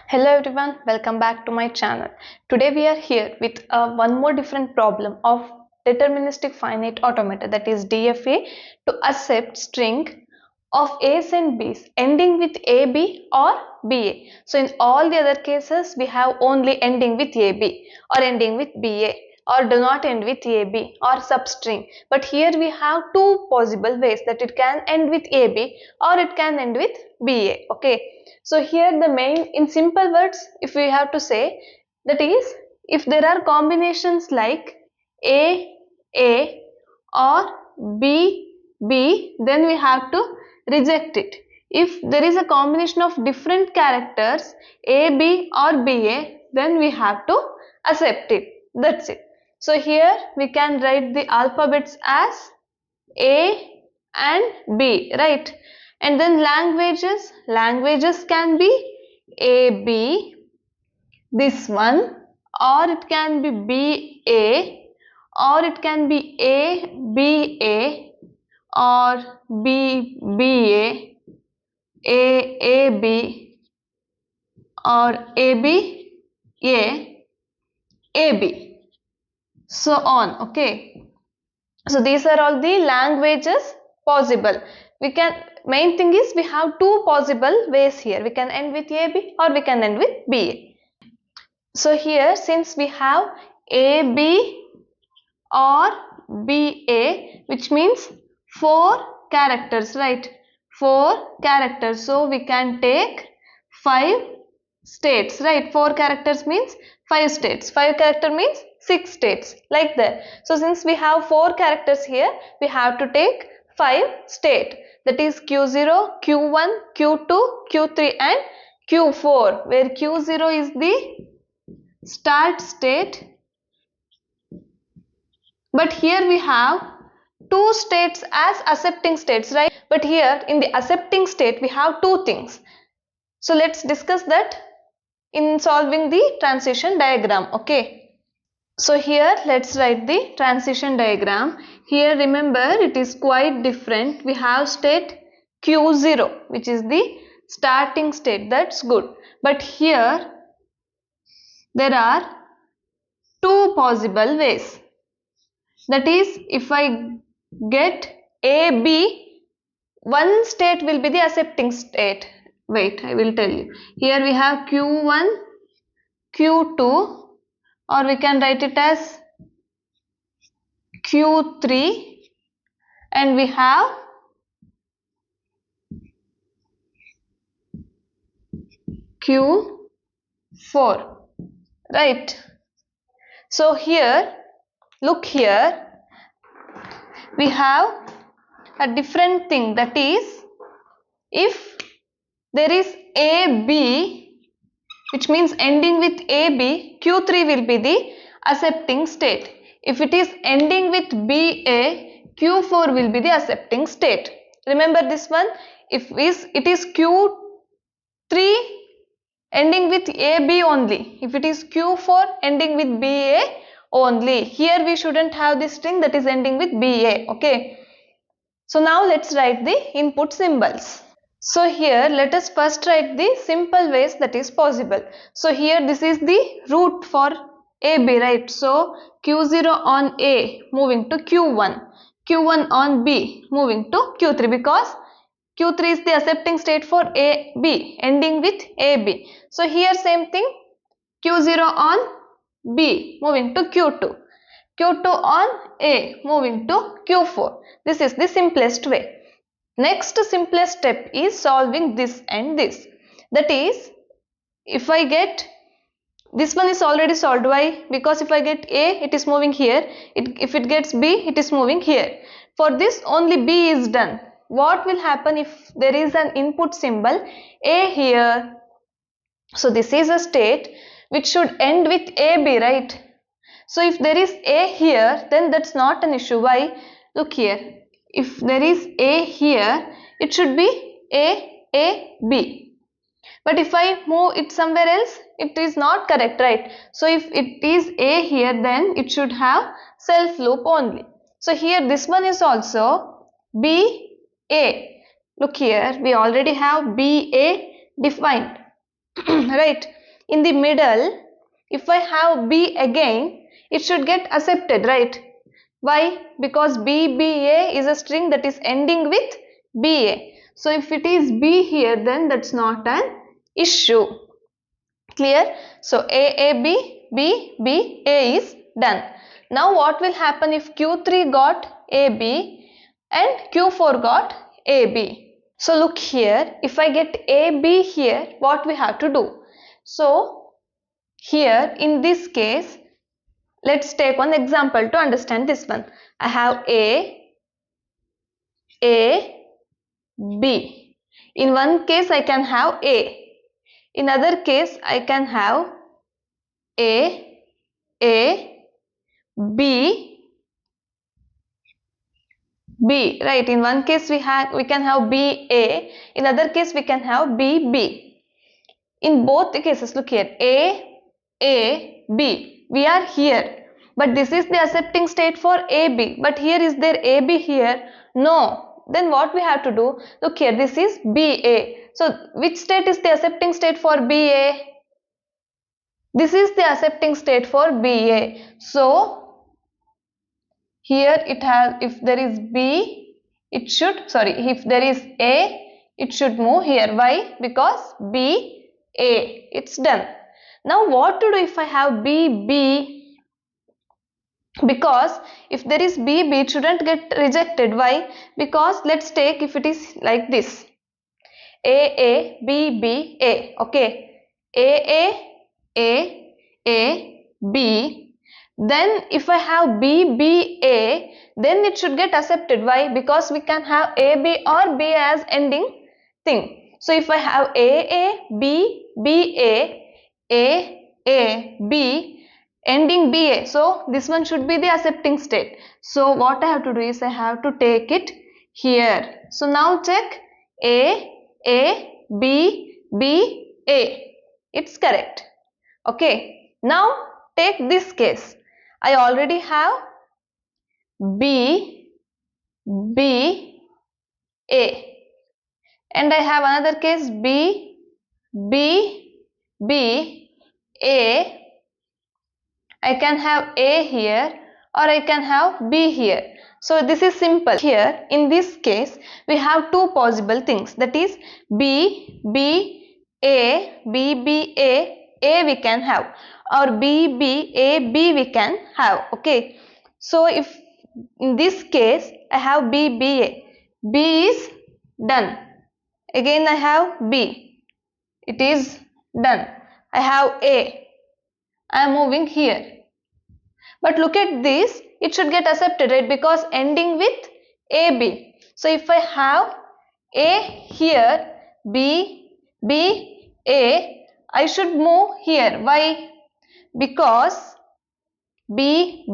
Hello everyone, welcome back to my channel. Today we are here with one more different problem of deterministic finite automata, that is DFA, to accept string of A's and B's ending with AB or BA. So in all the other cases we have only ending with AB or ending with BA or do not end with AB or substring. But here we have two possible ways that it can end with AB or it can end with BA. Okay. So here the main, in simple words, if we have to say, that is, if there are combinations like A or B, then we have to reject it. If there is a combination of different characters AB or BA, then we have to accept it. That's it. So here we can write the alphabets as A and B, right? And then languages can be AB, this one, or it can be BA, or it can be ABA, or BBA, AAB, or ABA, AB, so on. Okay. So these are all the languages possible. We can, main thing is we have two possible ways here. We can end with AB or we can end with BA. So here since we have AB or BA, which means 4 characters, right? 4 characters. So we can take 5 states, right? 4 characters means 5 states. 5 character means 6 states, like that. So since we have 4 characters here, we have to take 5 state, that is Q0, Q1, Q2, Q3 and Q4, where Q0 is the start state. But here we have 2 states as accepting states, right? But here in the accepting state we have 2 things. So let's discuss that in solving the transition diagram. Okay. So here let's write the transition diagram. Here remember it is quite different. We have state Q0, which is the starting state. That's good. But here there are 2 possible ways. That is, if I get AB, one state will be the accepting state. Wait, I will tell you. Here we have Q1, Q2, or we can write it as Q3, and we have Q4, right? So here, look here, we have a different thing, that is, if there is AB, which means ending with AB, Q3 will be the accepting state. If it is ending with BA, Q4 will be the accepting state. Remember this one, if it is Q3 ending with AB only, if it is Q4 ending with BA only, here we shouldn't have this string that is ending with BA. Okay. So now let's write the input symbols. So here let us first write the simple ways that is possible. So here this is the root for AB, right? So Q0 on A moving to Q1, Q1 on B moving to Q3, because Q3 is the accepting state for AB ending with AB. So here same thing, Q0 on B moving to Q2, Q2 on A moving to Q4. This is the simplest way. Next simplest step is solving this and this. That is, if I get, this one is already solved. Why? Because if I get A, it is moving here. If it gets B, it is moving here. For this only B is done. What will happen if there is an input symbol A here? So this is a state which should end with AB, right? So if there is A here, then that's not an issue. Why? Look here. If there is A here, it should be A, B. But if I move it somewhere else, it is not correct, right? So if it is A here, then it should have self loop only. So here this one is also BA. Look here, we already have BA defined, right? in the middle, if I have B again, it should get accepted, right? Why? Because BBA is a string that is ending with BA. So if it is B here, then that's not an issue. Clear? So AAB, BBA is done. Now what will happen if Q3 got AB and Q4 got AB? So look here, if I get AB here, what we have to do? So here in this case, let's take one example to understand this one. I have A, B. In one case I can have A. In other case I can have A, B, B. Right. In one case we can have B, A. In other case we can have B, B. In both the cases, look here, A, B. We are here. But this is the accepting state for AB. But here is there AB here? No. Then what we have to do? Look here, this is BA. So which state is the accepting state for BA? This is the accepting state for BA. So here it has, if there is B, it should, sorry, if there is A, it should move here. Why? Because B, A. It's done. Now what to do if I have B, B? Because if there is B, B, it shouldn't get rejected. Why? Because let's take if it is like this. A, B, B, A. Okay. A, B. Then if I have B, B, A, then it should get accepted. Why? Because we can have A, B or B as ending thing. So if I have A, B, A, B, ending BA. So this one should be the accepting state. So what I have to do is I have to take it here. So now check A, B, A. It's correct. Okay. Now take this case. I already have B, A. And I have another case B, A. I can have A here or I can have B here. So this is simple. Here in this case we have two possible things, that is B, A, A we can have, or B, A, B we can have. Okay. So if in this case I have B, A. B is done. Again I have B. It is done. I have A. I am moving here. But look at this, it should get accepted, right? Because ending with AB. So if I have A here, B, A, I should move here. Why? Because B,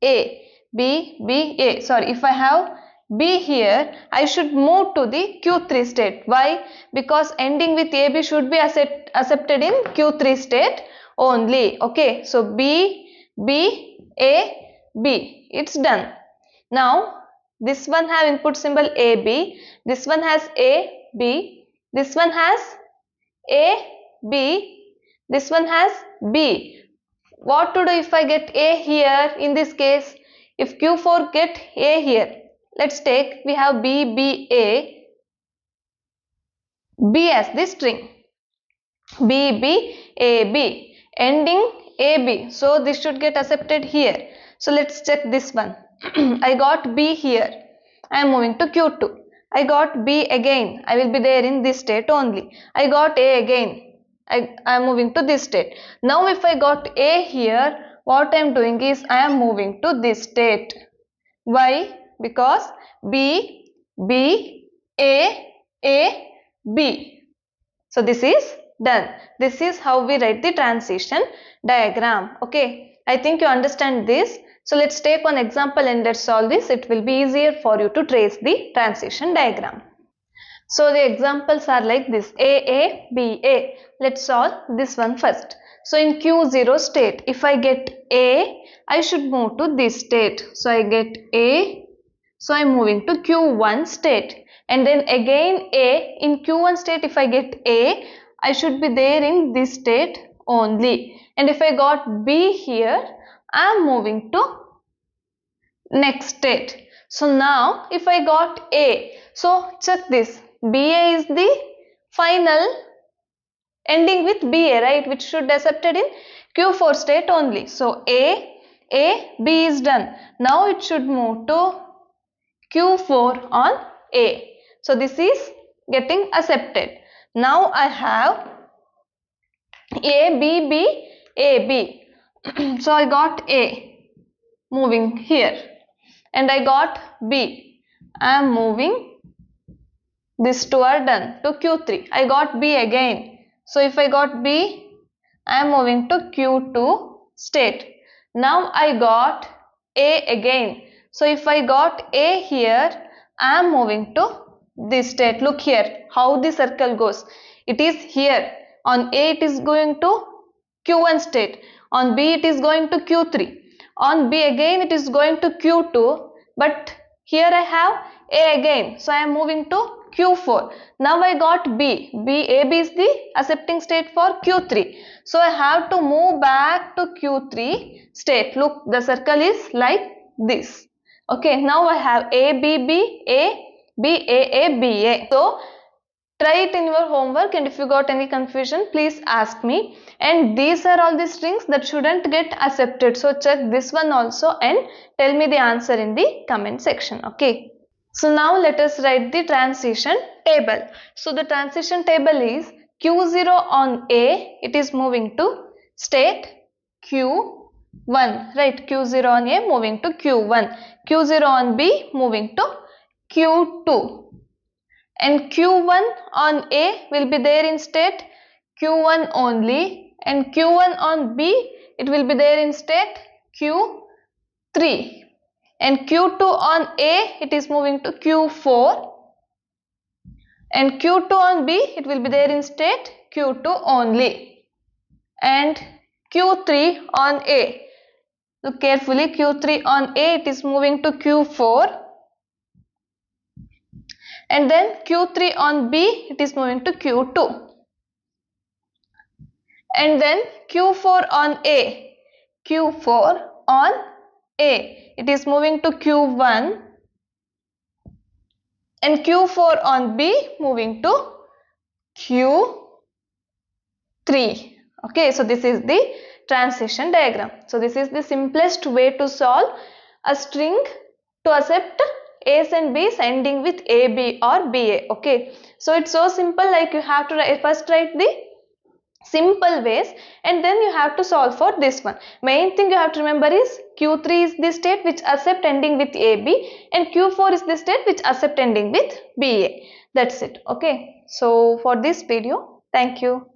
A. Sorry, if I have B here, I should move to the Q3 state. Why? Because ending with AB should be accepted in Q3 state only. Okay, so B, A, B. It's done. Now this one have input symbol AB. This one has A, B. This one has A, B. This one has B. What to do if I get A here in this case? If Q4 get A here, let's take, we have B, A. B as the string. B, A, ending AB. So this should get accepted here. So let's check this one. I got B here. I am moving to Q2. I got B again. I will be there in this state only. I got A again. I am moving to this state. Now if I got A here, what I am doing is I am moving to this state. Why? Because B, A, B. So this is done. This is how we write the transition diagram. Okay, I think you understand this. So let's take one example and let's solve this. It will be easier for you to trace the transition diagram. So the examples are like this: A, B. Let's solve this one first. So in Q0 state, if I get A, I should move to this state. So I get A, so I am moving to Q1 state. And then again A, in Q1 state if I get A, I should be there in this state only. And if I got B here, I am moving to next state. So now if I got A, so check this, BA is the final ending with BA, right, which should be accepted in Q4 state only. So B is done. Now it should move to Q4 on A. So this is getting accepted. Now I have A, B, B, A, B. So I got A moving here and I got B. I am moving, these two are done, to Q3. I got B again. So if I got B, I am moving to Q2 state. Now I got A again. So if I got A here, I am moving to this state. Look here how the circle goes. It is here. On A it is going to Q1 state. On B it is going to Q3. On B again it is going to Q2. But here I have A again. So I am moving to Q4. Now I got B. AB is the accepting state for Q3. So I have to move back to Q3 state. Look, the circle is like this. Okay, now I have A, B, B, A, B, A, B, A. So try it in your homework, and if you got any confusion, please ask me. And these are all the strings that shouldn't get accepted. So check this one also and tell me the answer in the comment section. Okay. So now let us write the transition table. So the transition table is Q0 on A, it is moving to state Q1, right? Q0 on A moving to Q1, Q0 on B moving to Q2, and Q1 on A will be there in state Q1 only, and Q1 on B it will be there in state Q3. And Q2 on A it is moving to Q4, and Q2 on B it will be there in state Q2 only, and Q3 on A, look carefully, Q3 on A it is moving to Q4, and then Q3 on B it is moving to Q2, and then Q4 on A, Q4 on A it is moving to Q1, and Q4 on B moving to Q3. Okay, so this is the transition diagram. So this is the simplest way to solve a string to accept A's and B's ending with AB or BA. Okay, so it's so simple, like you have to first write the simple ways and then you have to solve for this one. Main thing you have to remember is Q3 is the state which accept ending with AB, and Q4 is the state which accept ending with BA. That's it. Okay, so for this video, thank you.